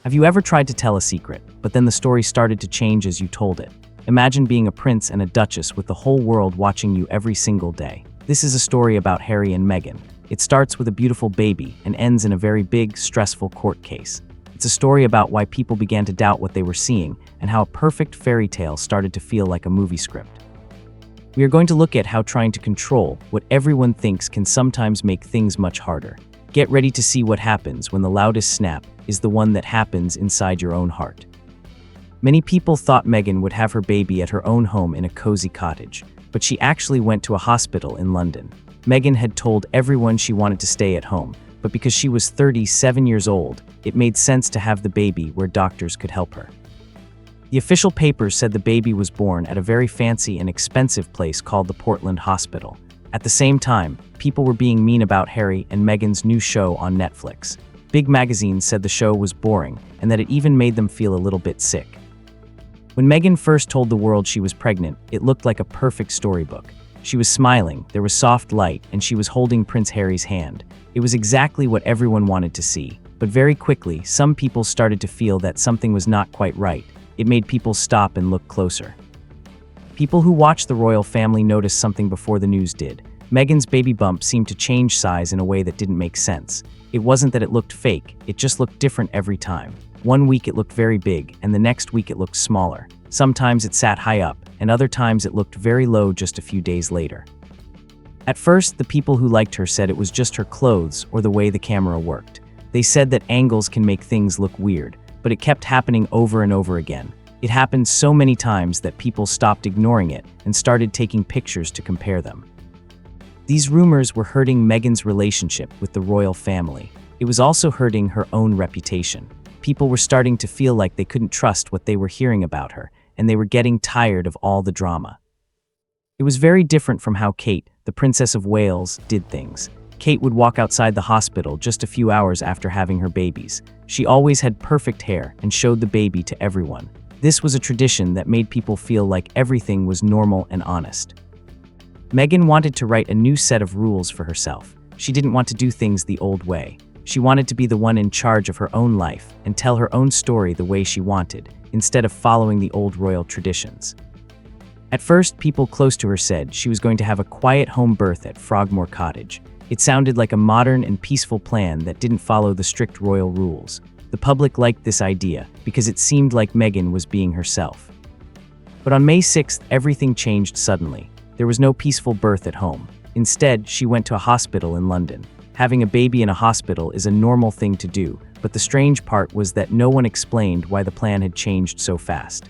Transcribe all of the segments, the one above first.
Have you ever tried to tell a secret, but then the story started to change as you told it? Imagine being a prince and a duchess with the whole world watching you every single day. This is a story about Harry and Meghan. It starts with a beautiful baby and ends in a very big, stressful court case. It's a story about why people began to doubt what they were seeing and how a perfect fairy tale started to feel like a movie script. We are going to look at how trying to control what everyone thinks can sometimes make things much harder. Get ready to see what happens when the loudest snap is the one that happens inside your own heart. Many people thought Meghan would have her baby at her own home in a cozy cottage, but she actually went to a hospital in London. Meghan had told everyone she wanted to stay at home, but because she was 37 years old, it made sense to have the baby where doctors could help her. The official papers said the baby was born at a very fancy and expensive place called the Portland Hospital. At the same time, people were being mean about Harry and Meghan's new show on Netflix. Big magazines said the show was boring and that it even made them feel a little bit sick. When Meghan first told the world she was pregnant, it looked like a perfect storybook. She was smiling, there was soft light, and she was holding Prince Harry's hand. It was exactly what everyone wanted to see. But very quickly, some people started to feel that something was not quite right. It made people stop and look closer. People who watched the royal family noticed something before the news did. Meghan's baby bump seemed to change size in a way that didn't make sense. It wasn't that it looked fake, it just looked different every time. One week it looked very big, and the next week it looked smaller. Sometimes it sat high up, and other times it looked very low just a few days later. At first, the people who liked her said it was just her clothes or the way the camera worked. They said that angles can make things look weird, but it kept happening over and over again. It happened so many times that people stopped ignoring it and started taking pictures to compare them. These rumors were hurting Meghan's relationship with the royal family. It was also hurting her own reputation. People were starting to feel like they couldn't trust what they were hearing about her, and they were getting tired of all the drama. It was very different from how Kate, the Princess of Wales, did things. Kate would walk outside the hospital just a few hours after having her babies. She always had perfect hair and showed the baby to everyone. This was a tradition that made people feel like everything was normal and honest. Meghan wanted to write a new set of rules for herself. She didn't want to do things the old way. She wanted to be the one in charge of her own life and tell her own story the way she wanted, instead of following the old royal traditions. At first, people close to her said she was going to have a quiet home birth at Frogmore Cottage. It sounded like a modern and peaceful plan that didn't follow the strict royal rules. The public liked this idea because it seemed like Meghan was being herself. But on May 6th, everything changed suddenly. There was no peaceful birth at home. Instead, she went to a hospital in London. Having a baby in a hospital is a normal thing to do, but the strange part was that no one explained why the plan had changed so fast.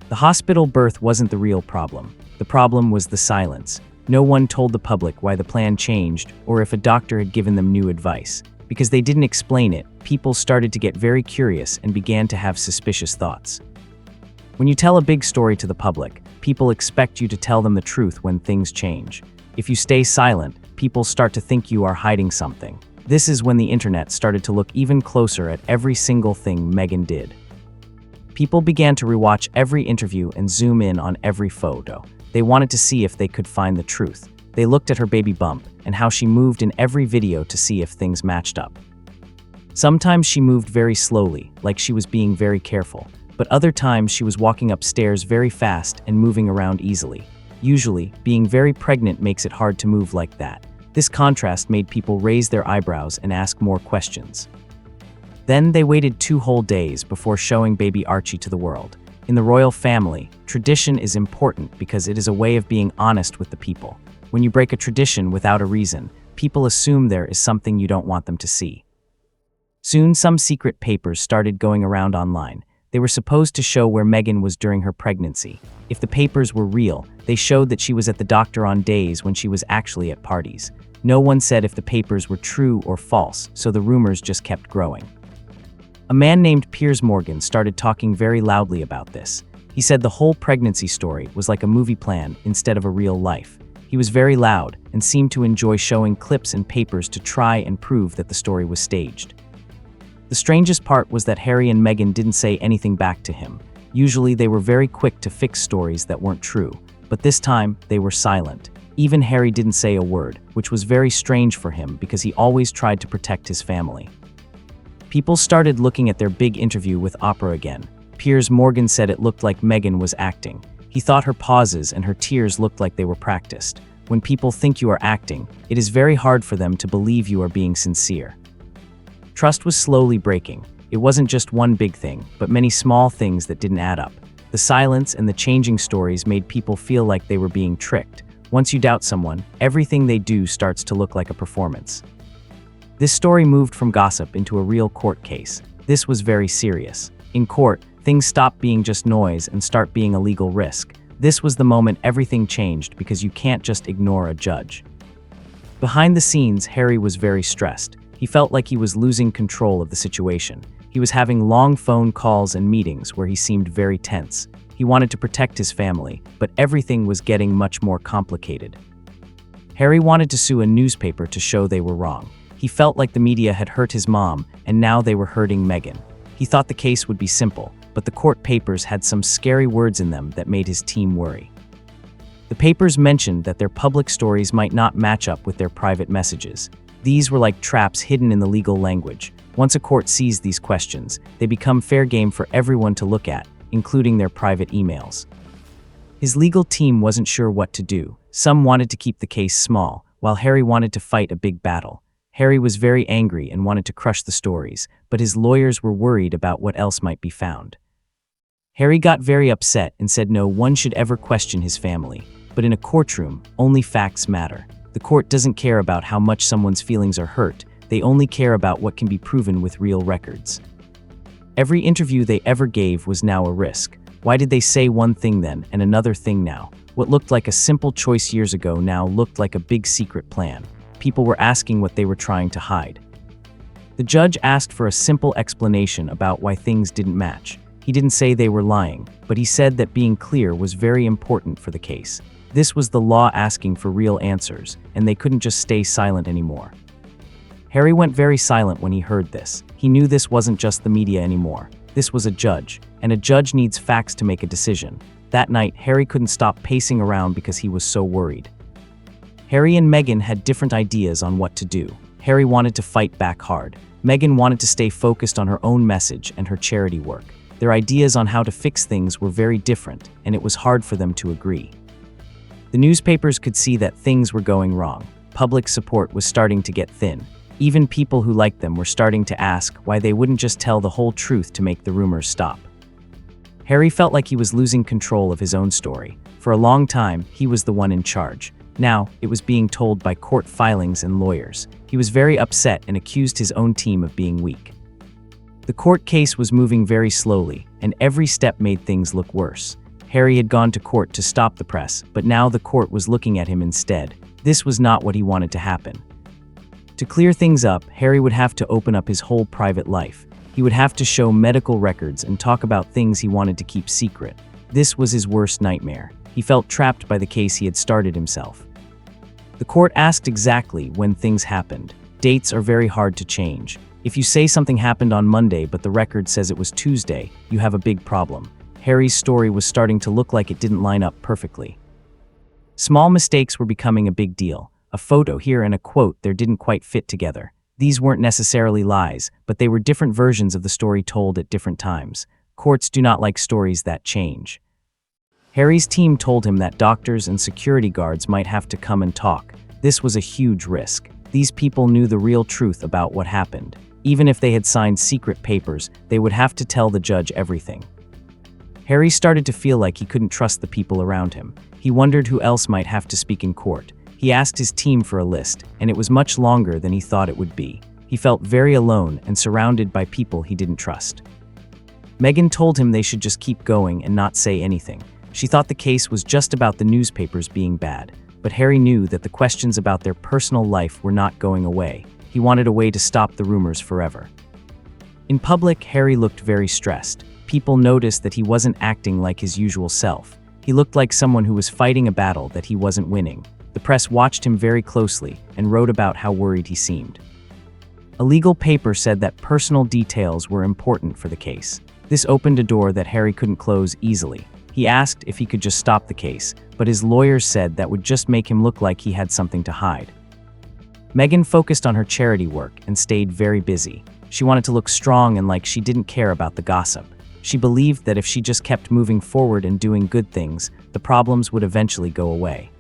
The hospital birth wasn't the real problem. The problem was the silence. No one told the public why the plan changed or if a doctor had given them new advice. Because they didn't explain it, people started to get very curious and began to have suspicious thoughts. When you tell a big story to the public, people expect you to tell them the truth when things change. If you stay silent, people start to think you are hiding something. This is when the internet started to look even closer at every single thing Meghan did. People began to rewatch every interview and zoom in on every photo. They wanted to see if they could find the truth. They looked at her baby bump and how she moved in every video to see if things matched up. Sometimes she moved very slowly, like she was being very careful, but other times she was walking upstairs very fast and moving around easily. Usually, being very pregnant makes it hard to move like that. This contrast made people raise their eyebrows and ask more questions. Then they waited 2 whole days before showing baby Archie to the world. In the royal family, tradition is important because it is a way of being honest with the people. When you break a tradition without a reason, people assume there is something you don't want them to see. Soon, some secret papers started going around online. They were supposed to show where Meghan was during her pregnancy. If the papers were real, they showed that she was at the doctor on days when she was actually at parties. No one said if the papers were true or false, so the rumors just kept growing. A man named Piers Morgan started talking very loudly about this. He said the whole pregnancy story was like a movie plan instead of a real life. He was very loud and seemed to enjoy showing clips and papers to try and prove that the story was staged. The strangest part was that Harry and Meghan didn't say anything back to him. Usually they were very quick to fix stories that weren't true, but this time they were silent. Even Harry didn't say a word, which was very strange for him because he always tried to protect his family. People started looking at their big interview with Oprah again. Piers Morgan said it looked like Meghan was acting. He thought her pauses and her tears looked like they were practiced. When people think you are acting, it is very hard for them to believe you are being sincere. Trust was slowly breaking. It wasn't just one big thing, but many small things that didn't add up. The silence and the changing stories made people feel like they were being tricked. Once you doubt someone, everything they do starts to look like a performance. This story moved from gossip into a real court case. This was very serious. In court, things stop being just noise and start being a legal risk. This was the moment everything changed because you can't just ignore a judge. Behind the scenes, Harry was very stressed. He felt like he was losing control of the situation. He was having long phone calls and meetings where he seemed very tense. He wanted to protect his family, but everything was getting much more complicated. Harry wanted to sue a newspaper to show they were wrong. He felt like the media had hurt his mom, and now they were hurting Meghan. He thought the case would be simple, but the court papers had some scary words in them that made his team worry. The papers mentioned that their public stories might not match up with their private messages. These were like traps hidden in the legal language. Once a court sees these questions, they become fair game for everyone to look at, including their private emails. His legal team wasn't sure what to do. Some wanted to keep the case small, while Harry wanted to fight a big battle. Harry was very angry and wanted to crush the stories, but his lawyers were worried about what else might be found. Harry got very upset and said no one should ever question his family. But in a courtroom, only facts matter. The court doesn't care about how much someone's feelings are hurt. They only care about what can be proven with real records. Every interview they ever gave was now a risk. Why did they say one thing then and another thing now? What looked like a simple choice years ago now looked like a big secret plan. People were asking what they were trying to hide. The judge asked for a simple explanation about why things didn't match. He didn't say they were lying, but he said that being clear was very important for the case. This was the law asking for real answers, and they couldn't just stay silent anymore. Harry went very silent when he heard this. He knew this wasn't just the media anymore. This was a judge, and a judge needs facts to make a decision. That night, Harry couldn't stop pacing around because he was so worried. Harry and Meghan had different ideas on what to do. Harry wanted to fight back hard. Meghan wanted to stay focused on her own message and her charity work. Their ideas on how to fix things were very different, and it was hard for them to agree. The newspapers could see that things were going wrong. Public support was starting to get thin. Even people who liked them were starting to ask why they wouldn't just tell the whole truth to make the rumors stop. Harry felt like he was losing control of his own story. For a long time, he was the one in charge. Now, it was being told by court filings and lawyers. He was very upset and accused his own team of being weak. The court case was moving very slowly, and every step made things look worse. Harry had gone to court to stop the press, but now the court was looking at him instead. This was not what he wanted to happen. To clear things up, Harry would have to open up his whole private life. He would have to show medical records and talk about things he wanted to keep secret. This was his worst nightmare. He felt trapped by the case he had started himself. The court asked exactly when things happened. Dates are very hard to change. If you say something happened on Monday but the record says it was Tuesday, you have a big problem. Harry's story was starting to look like it didn't line up perfectly. Small mistakes were becoming a big deal. A photo here and a quote there didn't quite fit together. These weren't necessarily lies, but they were different versions of the story told at different times. Courts do not like stories that change. Harry's team told him that doctors and security guards might have to come and talk. This was a huge risk. These people knew the real truth about what happened. Even if they had signed secret papers, they would have to tell the judge everything. Harry started to feel like he couldn't trust the people around him. He wondered who else might have to speak in court. He asked his team for a list, and it was much longer than he thought it would be. He felt very alone and surrounded by people he didn't trust. Meghan told him they should just keep going and not say anything. She thought the case was just about the newspapers being bad, but Harry knew that the questions about their personal life were not going away. He wanted a way to stop the rumors forever. In public, Harry looked very stressed. People noticed that he wasn't acting like his usual self. He looked like someone who was fighting a battle that he wasn't winning. The press watched him very closely and wrote about how worried he seemed. A legal paper said that personal details were important for the case. This opened a door that Harry couldn't close easily. He asked if he could just stop the case, but his lawyers said that would just make him look like he had something to hide. Meghan focused on her charity work and stayed very busy. She wanted to look strong and like she didn't care about the gossip. She believed that if she just kept moving forward and doing good things, the problems would eventually go away.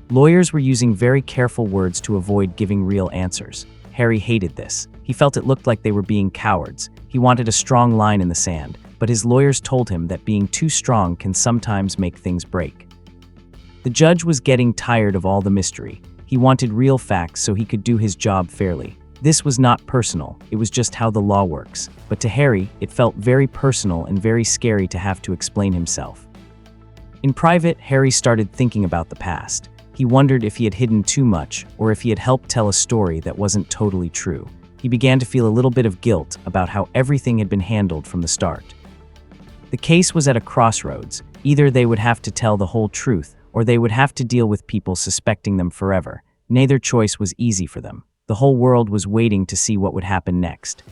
Lawyers were using very careful words to avoid giving real answers. Harry hated this. He felt it looked like they were being cowards. He wanted a strong line in the sand, but his lawyers told him that being too strong can sometimes make things break. The judge was getting tired of all the mystery. He wanted real facts so he could do his job fairly. This was not personal, it was just how the law works. But to Harry, it felt very personal and very scary to have to explain himself. In private, Harry started thinking about the past. He wondered if he had hidden too much, or if he had helped tell a story that wasn't totally true. He began to feel a little bit of guilt about how everything had been handled from the start. The case was at a crossroads. Either they would have to tell the whole truth, or they would have to deal with people suspecting them forever. Neither choice was easy for them. The whole world was waiting to see what would happen next.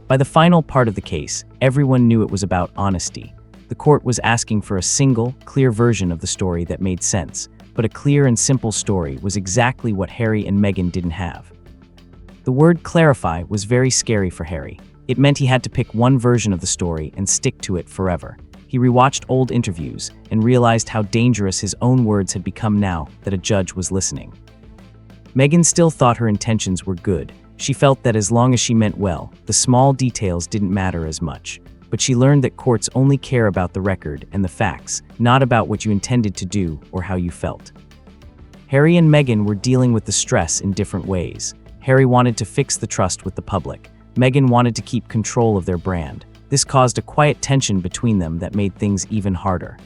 By the final part of the case, everyone knew it was about honesty. The court was asking for a single, clear version of the story that made sense, but a clear and simple story was exactly what Harry and Meghan didn't have. The word clarify was very scary for Harry. It meant he had to pick one version of the story and stick to it forever. He rewatched old interviews and realized how dangerous his own words had become now that a judge was listening. Meghan still thought her intentions were good. She felt that as long as she meant well, the small details didn't matter as much. But she learned that courts only care about the record and the facts, not about what you intended to do or how you felt. Harry and Meghan were dealing with the stress in different ways. Harry wanted to fix the trust with the public. Meghan wanted to keep control of their brand. This caused a quiet tension between them that made things even harder.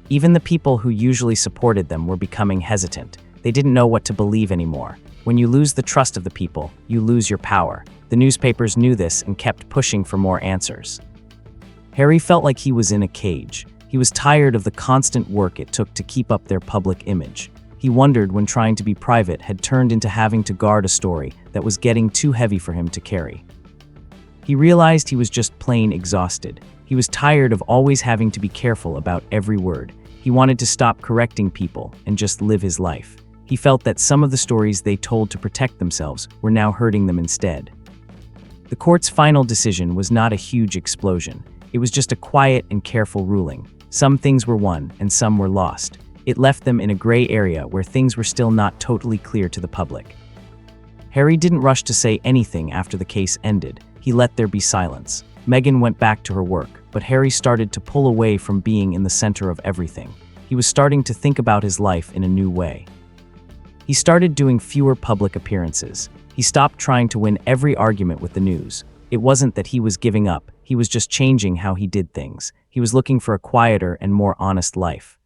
Even the people who usually supported them were becoming hesitant. They didn't know what to believe anymore. When you lose the trust of the people, you lose your power. The newspapers knew this and kept pushing for more answers. Harry felt like he was in a cage. He was tired of the constant work it took to keep up their public image. He wondered when trying to be private had turned into having to guard a story that was getting too heavy for him to carry. He realized he was just plain exhausted. He was tired of always having to be careful about every word. He wanted to stop correcting people and just live his life. He felt that some of the stories they told to protect themselves were now hurting them instead. The court's final decision was not a huge explosion. It was just a quiet and careful ruling. Some things were won and some were lost. It left them in a gray area where things were still not totally clear to the public. Harry didn't rush to say anything after the case ended. He let there be silence. Meghan went back to her work, but Harry started to pull away from being in the center of everything. He was starting to think about his life in a new way. He started doing fewer public appearances. He stopped trying to win every argument with the news. It wasn't that he was giving up, he was just changing how he did things. He was looking for a quieter and more honest life.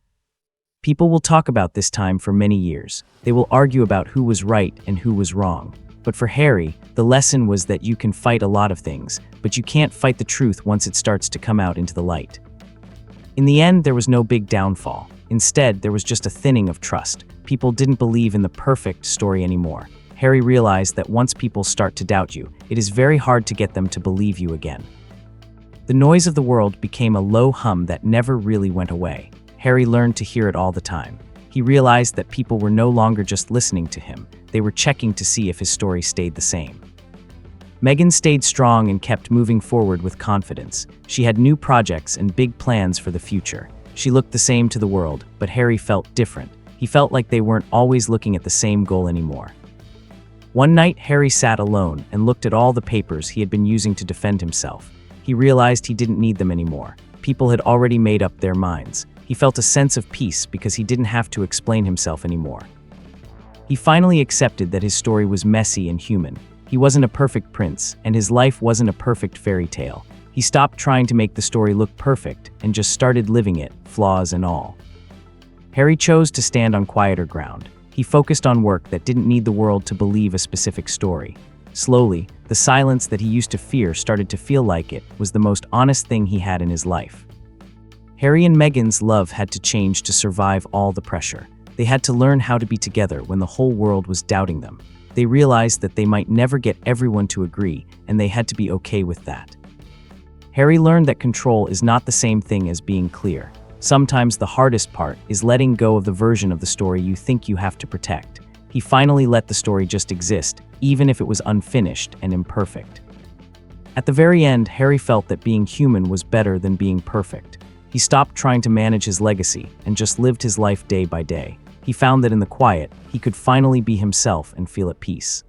People will talk about this time for many years. They will argue about who was right and who was wrong. But for Harry, the lesson was that you can fight a lot of things, but you can't fight the truth once it starts to come out into the light. In the end, there was no big downfall. Instead, there was just a thinning of trust. People didn't believe in the perfect story anymore. Harry realized that once people start to doubt you, it is very hard to get them to believe you again. The noise of the world became a low hum that never really went away. Harry learned to hear it all the time. He realized that people were no longer just listening to him, they were checking to see if his story stayed the same. Meghan stayed strong and kept moving forward with confidence. She had new projects and big plans for the future. She looked the same to the world, but Harry felt different. He felt like they weren't always looking at the same goal anymore. One night, Harry sat alone and looked at all the papers he had been using to defend himself. He realized he didn't need them anymore. People had already made up their minds. He felt a sense of peace because he didn't have to explain himself anymore. He finally accepted that his story was messy and human. He wasn't a perfect prince, and his life wasn't a perfect fairy tale. He stopped trying to make the story look perfect and just started living it, flaws and all. Harry chose to stand on quieter ground. He focused on work that didn't need the world to believe a specific story. Slowly, the silence that he used to fear started to feel like it was the most honest thing he had in his life. Harry and Meghan's love had to change to survive all the pressure. They had to learn how to be together when the whole world was doubting them. They realized that they might never get everyone to agree, and they had to be okay with that. Harry learned that control is not the same thing as being clear. Sometimes the hardest part is letting go of the version of the story you think you have to protect. He finally let the story just exist, even if it was unfinished and imperfect. At the very end, Harry felt that being human was better than being perfect. He stopped trying to manage his legacy and just lived his life day by day. He found that in the quiet, he could finally be himself and feel at peace.